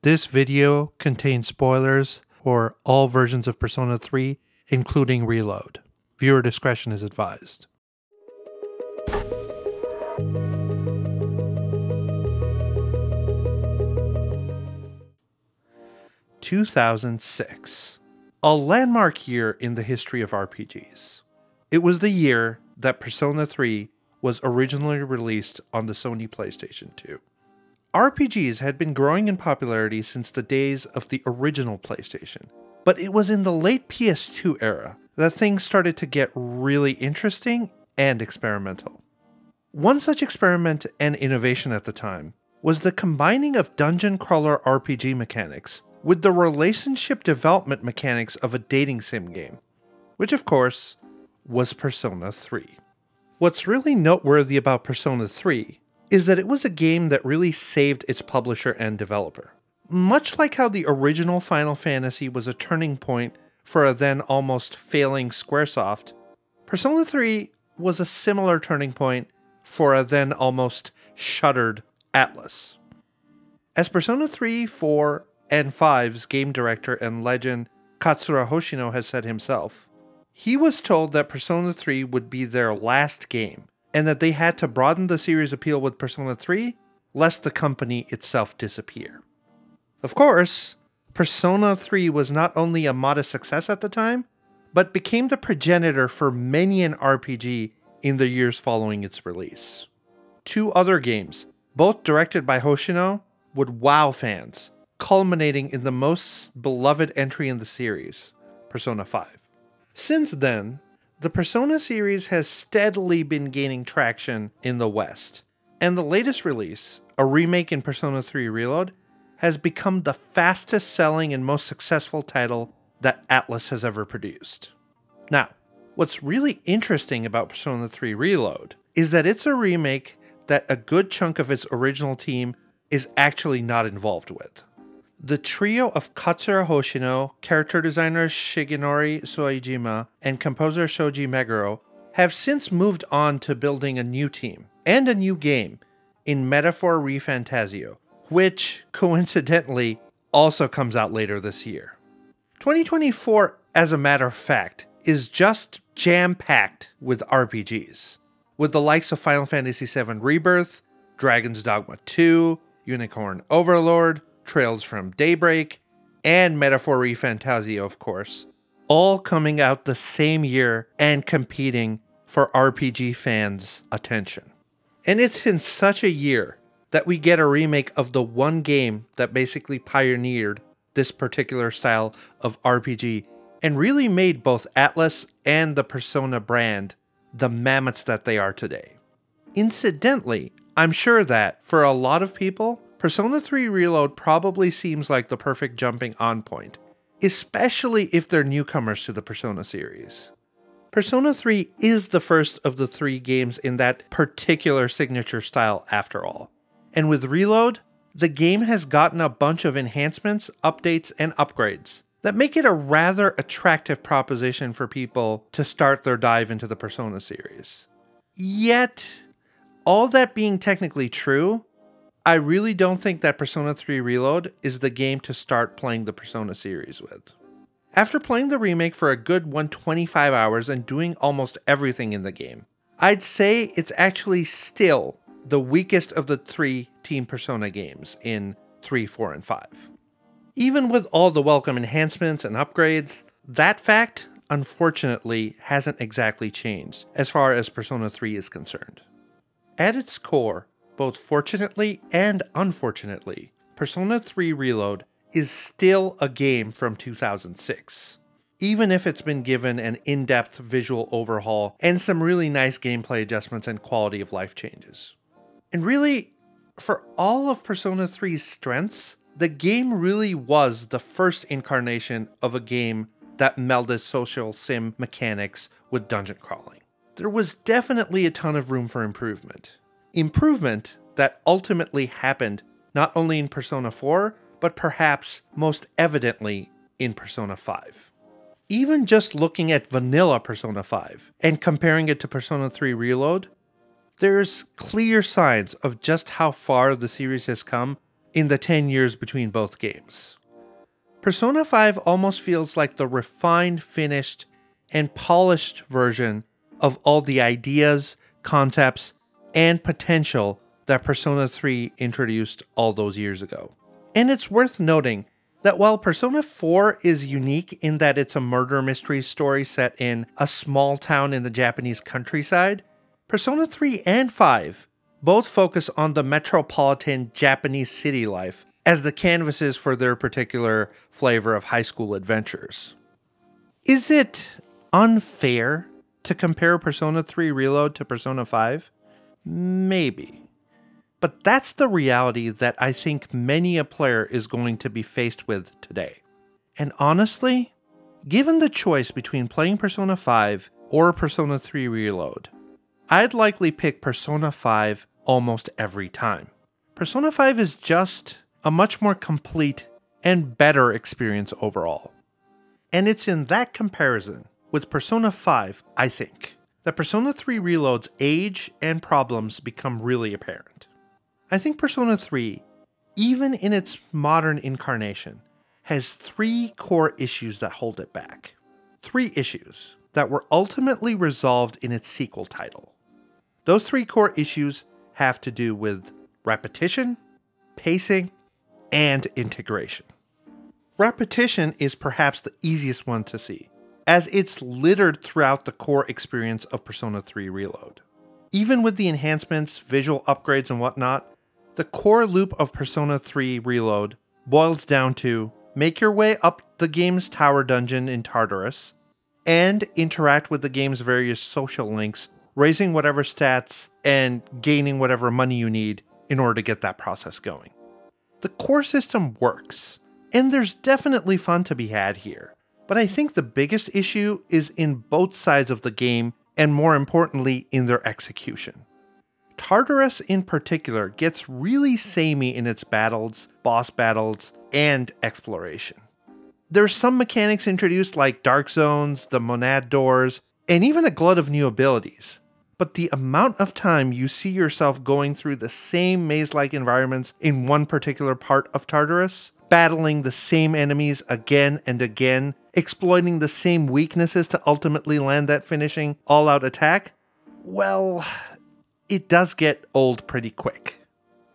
This video contains spoilers for all versions of Persona 3, including Reload. Viewer discretion is advised. (2006), a landmark year in the history of RPGs. It was the year that Persona 3 was originally released on the Sony PlayStation 2. RPGs had been growing in popularity since the days of the original PlayStation, but it was in the late PS2 era that things started to get really interesting and experimental. One such experiment and innovation at the time was the combining of dungeon crawler RPG mechanics with the relationship development mechanics of a dating sim game, which of course was Persona 3. What's really noteworthy about Persona 3 is that it was a game that really saved its publisher and developer. Much like how the original Final Fantasy was a turning point for a then almost failing Squaresoft, Persona 3 was a similar turning point for a then almost shuttered Atlus. As Persona 3, 4, and 5's game director and legend Katsura Hoshino has said himself, he was told that Persona 3 would be their last game, and that they had to broaden the series' appeal with Persona 3, lest the company itself disappear. Of course, Persona 3 was not only a modest success at the time, but became the progenitor for many an RPG in the years following its release. Two other games, both directed by Hoshino, would wow fans, culminating in the most beloved entry in the series, Persona 5. Since then, the Persona series has steadily been gaining traction in the West, and the latest release, a remake in Persona 3 Reload, has become the fastest selling and most successful title that Atlus has ever produced. Now, what's really interesting about Persona 3 Reload is that it's a remake that a good chunk of its original team is actually not involved with. The trio of Katsura Hoshino, character designer Shigenori Soejima, and composer Shoji Meguro have since moved on to building a new team and a new game in Metaphor ReFantazio, which, coincidentally, also comes out later this year. 2024, as a matter of fact, is just jam-packed with RPGs, with the likes of Final Fantasy VII Rebirth, Dragon's Dogma 2, Unicorn Overlord, Trails from Daybreak, and Metaphor ReFantazio, of course, all coming out the same year and competing for RPG fans' attention. And it's in such a year that we get a remake of the one game that basically pioneered this particular style of RPG and really made both Atlus and the Persona brand the mammoths that they are today. Incidentally, I'm sure that, for a lot of people, Persona 3 Reload probably seems like the perfect jumping on point, especially if they're newcomers to the Persona series. Persona 3 is the first of the three games in that particular signature style after all. And with Reload, the game has gotten a bunch of enhancements, updates, and upgrades that make it a rather attractive proposition for people to start their dive into the Persona series. Yet, all that being technically true, I really don't think that Persona 3 Reload is the game to start playing the Persona series with. After playing the remake for a good 125 hours and doing almost everything in the game, I'd say it's actually still the weakest of the three Team Persona games in 3, 4, and 5. Even with all the welcome enhancements and upgrades, that fact, unfortunately, hasn't exactly changed as far as Persona 3 is concerned. At its core, both fortunately and unfortunately, Persona 3 Reload is still a game from 2006, even if it's been given an in-depth visual overhaul and some really nice gameplay adjustments and quality of life changes. And really, for all of Persona 3's strengths, the game really was the first incarnation of a game that melded social sim mechanics with dungeon crawling. There was definitely a ton of room for improvement. Improvement that ultimately happened not only in Persona 4, but perhaps most evidently in Persona 5. Even just looking at vanilla Persona 5 and comparing it to Persona 3 Reload, there's clear signs of just how far the series has come in the 10 years between both games. Persona 5 almost feels like the refined, finished, and polished version of all the ideas, concepts, and potential that Persona 3 introduced all those years ago. And it's worth noting that while Persona 4 is unique in that it's a murder mystery story set in a small town in the Japanese countryside, Persona 3 and 5 both focus on the metropolitan Japanese city life as the canvases for their particular flavor of high school adventures. Is it unfair to compare Persona 3 Reload to Persona 5? Maybe. But that's the reality that I think many a player is going to be faced with today. And honestly, given the choice between playing Persona 5 or Persona 3 Reload, I'd likely pick Persona 5 almost every time. Persona 5 is just a much more complete and better experience overall. And it's in that comparison with Persona 5, I think, that Persona 3 Reload's age and problems become really apparent. I think Persona 3, even in its modern incarnation, has 3 core issues that hold it back. 3 issues that were ultimately resolved in its sequel title. Those 3 core issues have to do with repetition, pacing, and integration. Repetition is perhaps the easiest one to see, as it's littered throughout the core experience of Persona 3 Reload. Even with the enhancements, visual upgrades, and whatnot, the core loop of Persona 3 Reload boils down to make your way up the game's tower dungeon in Tartarus, and interact with the game's various social links, raising whatever stats and gaining whatever money you need in order to get that process going. The core system works, and there's definitely fun to be had here, but I think the biggest issue is in both sides of the game, and more importantly, in their execution. Tartarus in particular gets really samey in its battles, boss battles, and exploration. There's some mechanics introduced like dark zones, the monad doors, and even a glut of new abilities. But the amount of time you see yourself going through the same maze-like environments in one particular part of Tartarus, battling the same enemies again and again, exploiting the same weaknesses to ultimately land that finishing all-out attack, well, it does get old pretty quick.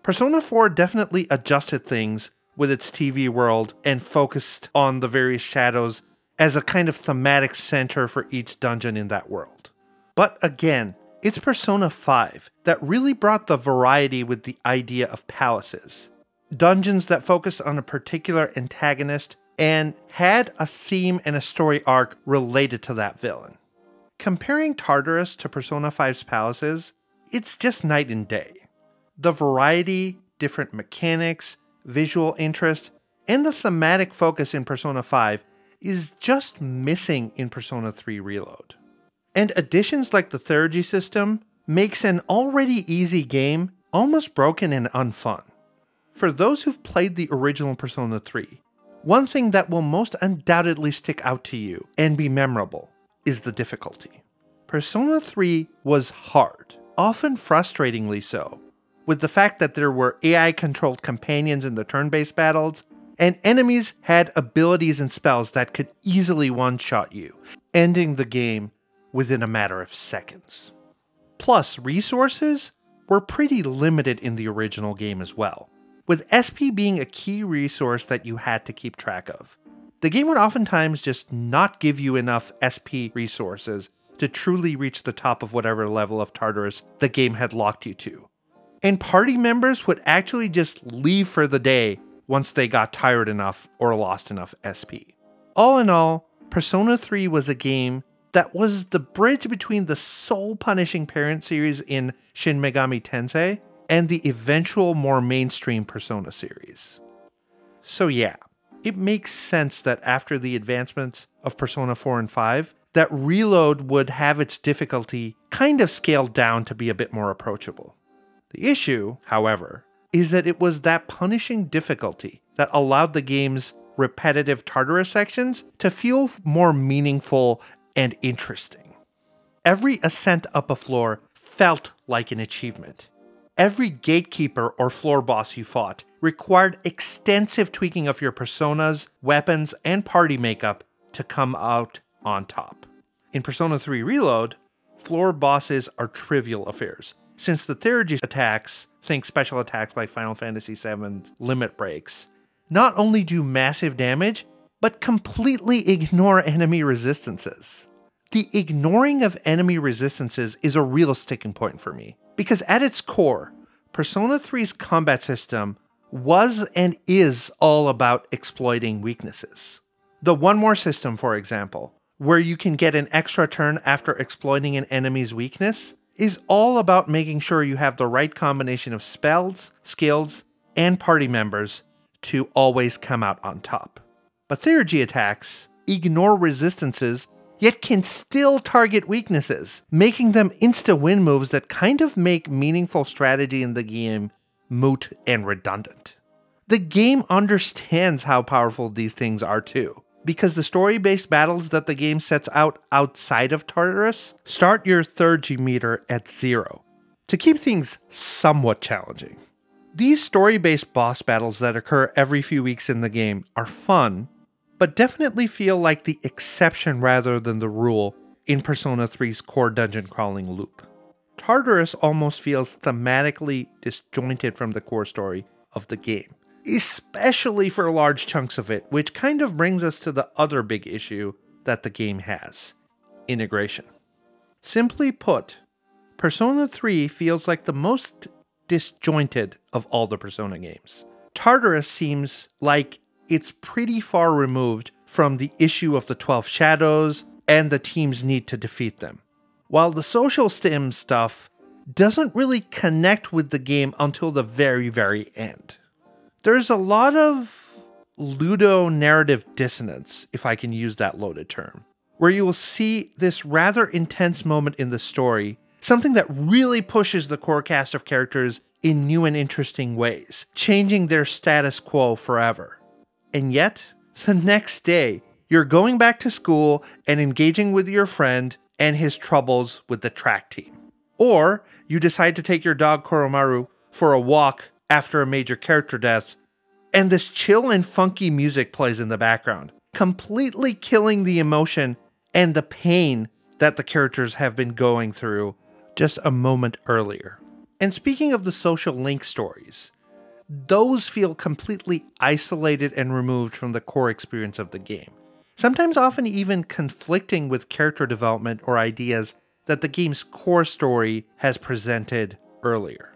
Persona 4 definitely adjusted things with its TV world and focused on the various shadows as a kind of thematic center for each dungeon in that world. But again, it's Persona 5 that really brought the variety with the idea of palaces. Dungeons that focused on a particular antagonist and had a theme and a story arc related to that villain. Comparing Tartarus to Persona 5's palaces, it's just night and day. The variety, different mechanics, visual interest, and the thematic focus in Persona 5 is just missing in Persona 3 Reload. And additions like the Theurology system makes an already easy game almost broken and unfun. For those who've played the original Persona 3, one thing that will most undoubtedly stick out to you and be memorable is the difficulty. Persona 3 was hard, often frustratingly so, with the fact that there were AI-controlled companions in the turn-based battles, and enemies had abilities and spells that could easily one-shot you, ending the game within a matter of seconds. Plus, resources were pretty limited in the original game as well, with SP being a key resource that you had to keep track of. The game would oftentimes just not give you enough SP resources to truly reach the top of whatever level of Tartarus the game had locked you to. And party members would actually just leave for the day once they got tired enough or lost enough SP. All in all, Persona 3 was a game that was the bridge between the soul-punishing parent series in Shin Megami Tensei and the eventual more mainstream Persona series. So yeah, it makes sense that after the advancements of Persona 4 and 5, that Reload would have its difficulty kind of scaled down to be a bit more approachable. The issue, however, is that it was that punishing difficulty that allowed the game's repetitive Tartarus sections to feel more meaningful and interesting. Every ascent up a floor felt like an achievement. Every gatekeeper or floor boss you fought required extensive tweaking of your personas, weapons, and party makeup to come out on top. In Persona 3 Reload, floor bosses are trivial affairs, since the Theurology attacks, think special attacks like Final Fantasy VII limit breaks, not only do massive damage, but completely ignore enemy resistances. The ignoring of enemy resistances is a real sticking point for me, because at its core, Persona 3's combat system was and is all about exploiting weaknesses. The One More system, for example, where you can get an extra turn after exploiting an enemy's weakness, is all about making sure you have the right combination of spells, skills, and party members to always come out on top. But Theurology attacks ignore resistances, yet can still target weaknesses, making them insta-win moves that kind of make meaningful strategy in the game moot and redundant. The game understands how powerful these things are too, because the story-based battles that the game sets out outside of Tartarus start your Theurology meter at 0, to keep things somewhat challenging. These story-based boss battles that occur every few weeks in the game are fun, but definitely feel like the exception rather than the rule in Persona 3's core dungeon crawling loop. Tartarus almost feels thematically disjointed from the core story of the game, especially for large chunks of it, which kind of brings us to the other big issue that the game has: integration. Simply put, Persona 3 feels like the most disjointed of all the Persona games. Tartarus seems like it's pretty far removed from the issue of the 12 Shadows and the team's need to defeat them, while the social stim stuff doesn't really connect with the game until the very, very end. There's a lot of ludo-narrative dissonance, if I can use that loaded term, where you will see this rather intense moment in the story, something that really pushes the core cast of characters in new and interesting ways, changing their status quo forever. And yet, the next day, you're going back to school and engaging with your friend and his troubles with the track team. Or you decide to take your dog Koromaru for a walk after a major character death, and this chill and funky music plays in the background, completely killing the emotion and the pain that the characters have been going through just a moment earlier. And speaking of the social link stories, those feel completely isolated and removed from the core experience of the game, sometimes often even conflicting with character development or ideas that the game's core story has presented earlier.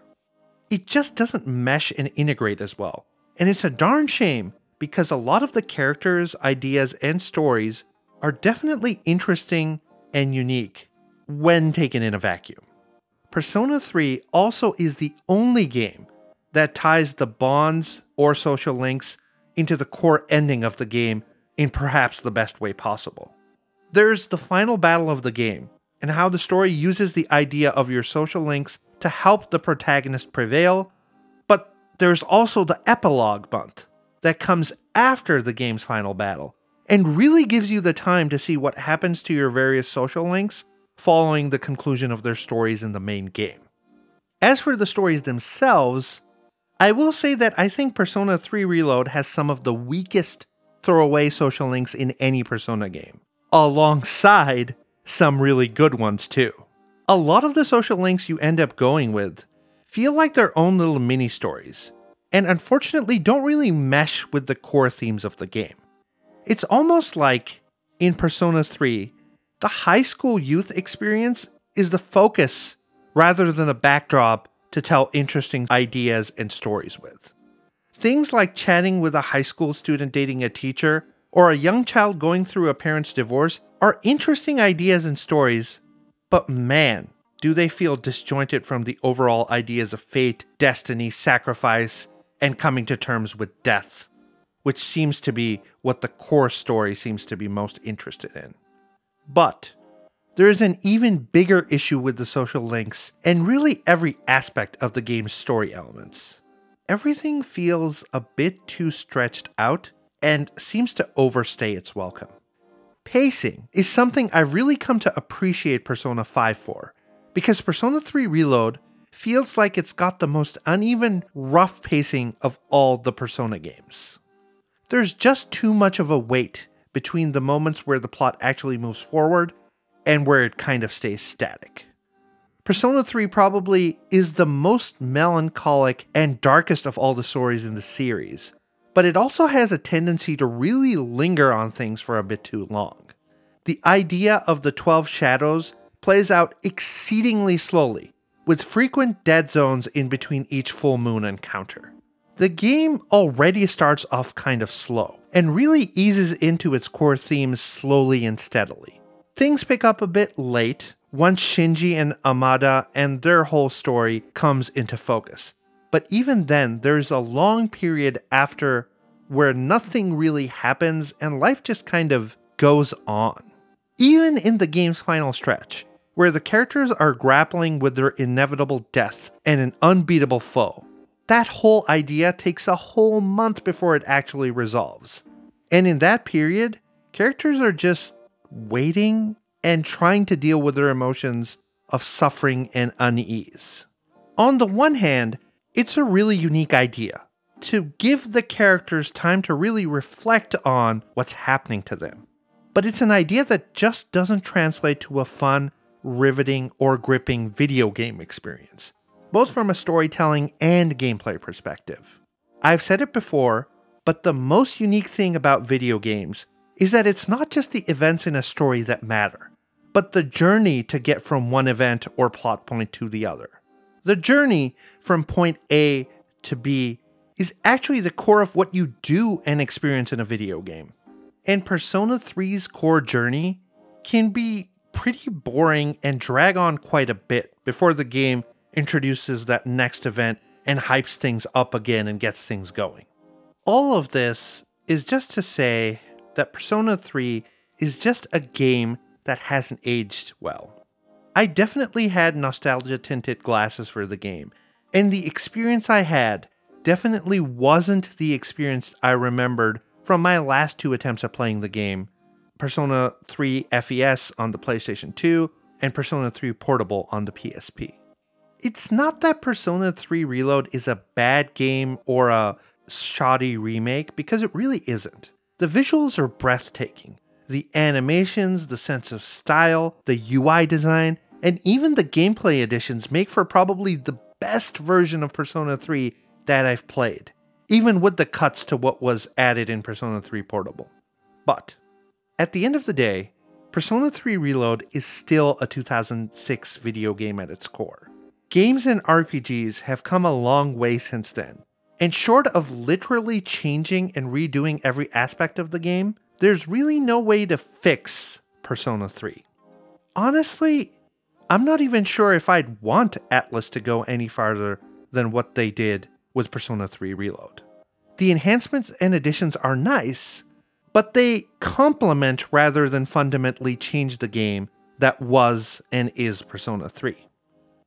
It just doesn't mesh and integrate as well, and it's a darn shame because a lot of the characters, ideas, and stories are definitely interesting and unique when taken in a vacuum. Persona 3 also is the only game that ties the bonds or social links into the core ending of the game in perhaps the best way possible. There's the final battle of the game, and how the story uses the idea of your social links to help the protagonist prevail, but there's also the epilogue month that comes after the game's final battle, and really gives you the time to see what happens to your various social links following the conclusion of their stories in the main game. As for the stories themselves, I will say that I think Persona 3 Reload has some of the weakest throwaway social links in any Persona game, alongside some really good ones too. A lot of the social links you end up going with feel like their own little mini-stories, and unfortunately don't really mesh with the core themes of the game. It's almost like, in Persona 3, the high school youth experience is the focus rather than a backdrop to tell interesting ideas and stories with. Things like chatting with a high school student dating a teacher, or a young child going through a parent's divorce are interesting ideas and stories, but man, do they feel disjointed from the overall ideas of fate, destiny, sacrifice, and coming to terms with death, which seems to be what the core story seems to be most interested in. But there is an even bigger issue with the social links and really every aspect of the game's story elements. Everything feels a bit too stretched out and seems to overstay its welcome. Pacing is something I've really come to appreciate Persona 5 for, because Persona 3 Reload feels like it's got the most uneven, rough pacing of all the Persona games. There's just too much of a wait between the moments where the plot actually moves forward and where it kind of stays static. Persona 3 probably is the most melancholic and darkest of all the stories in the series, but it also has a tendency to really linger on things for a bit too long. The idea of the 12 shadows plays out exceedingly slowly, with frequent dead zones in between each full moon encounter. The game already starts off kind of slow, and really eases into its core themes slowly and steadily. Things pick up a bit late, once Shinji and Amada and their whole story comes into focus. But even then, there's a long period after where nothing really happens and life just kind of goes on. Even in the game's final stretch, where the characters are grappling with their inevitable death and an unbeatable foe, that whole idea takes a whole month before it actually resolves. And in that period, characters are just waiting and trying to deal with their emotions of suffering and unease. On the one hand, it's a really unique idea to give the characters time to really reflect on what's happening to them. But it's an idea that just doesn't translate to a fun, riveting, or gripping video game experience, both from a storytelling and gameplay perspective. I've said it before, but the most unique thing about video games is that it's not just the events in a story that matter, but the journey to get from one event or plot point to the other. The journey from point A to B is actually the core of what you do and experience in a video game. And Persona 3's core journey can be pretty boring and drag on quite a bit before the game introduces that next event and hypes things up again and gets things going. All of this is just to say that Persona 3 is just a game that hasn't aged well. I definitely had nostalgia-tinted glasses for the game, and the experience I had definitely wasn't the experience I remembered from my last two attempts at playing the game, Persona 3 FES on the PlayStation 2 and Persona 3 Portable on the PSP. It's not that Persona 3 Reload is a bad game or a shoddy remake, because it really isn't. The visuals are breathtaking. The animations, the sense of style, the UI design, and even the gameplay additions make for probably the best version of Persona 3 that I've played, even with the cuts to what was added in Persona 3 Portable. But at the end of the day, Persona 3 Reload is still a 2006 video game at its core. Games and RPGs have come a long way since then, and short of literally changing and redoing every aspect of the game, there's really no way to fix Persona 3. Honestly, I'm not even sure if I'd want Atlus to go any farther than what they did with Persona 3 Reload. The enhancements and additions are nice, but they complement rather than fundamentally change the game that was and is Persona 3.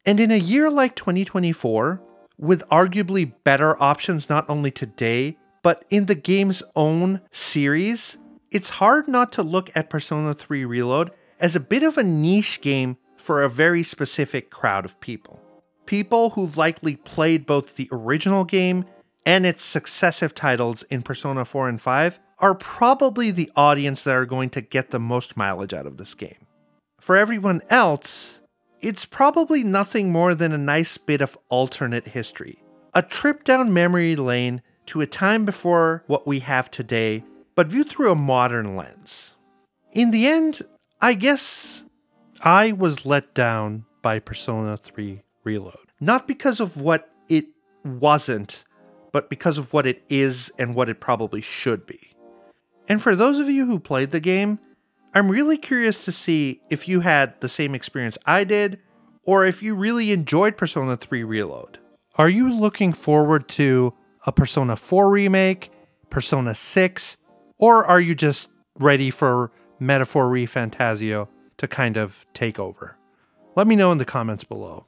And in a year like 2024, with arguably better options not only today, but in the game's own series, it's hard not to look at Persona 3 Reload as a bit of a niche game for a very specific crowd of people. People who've likely played both the original game and its successive titles in Persona 4 and 5 are probably the audience that are going to get the most mileage out of this game. For everyone else, it's probably nothing more than a nice bit of alternate history. A trip down memory lane to a time before what we have today, but viewed through a modern lens. In the end, I guess I was let down by Persona 3 Reload. Not because of what it wasn't, but because of what it is and what it probably should be. And for those of you who played the game, I'm really curious to see if you had the same experience I did, or if you really enjoyed Persona 3 Reload. Are you looking forward to a Persona 4 remake, Persona 6, or are you just ready for Metaphor ReFantazio to kind of take over? Let me know in the comments below.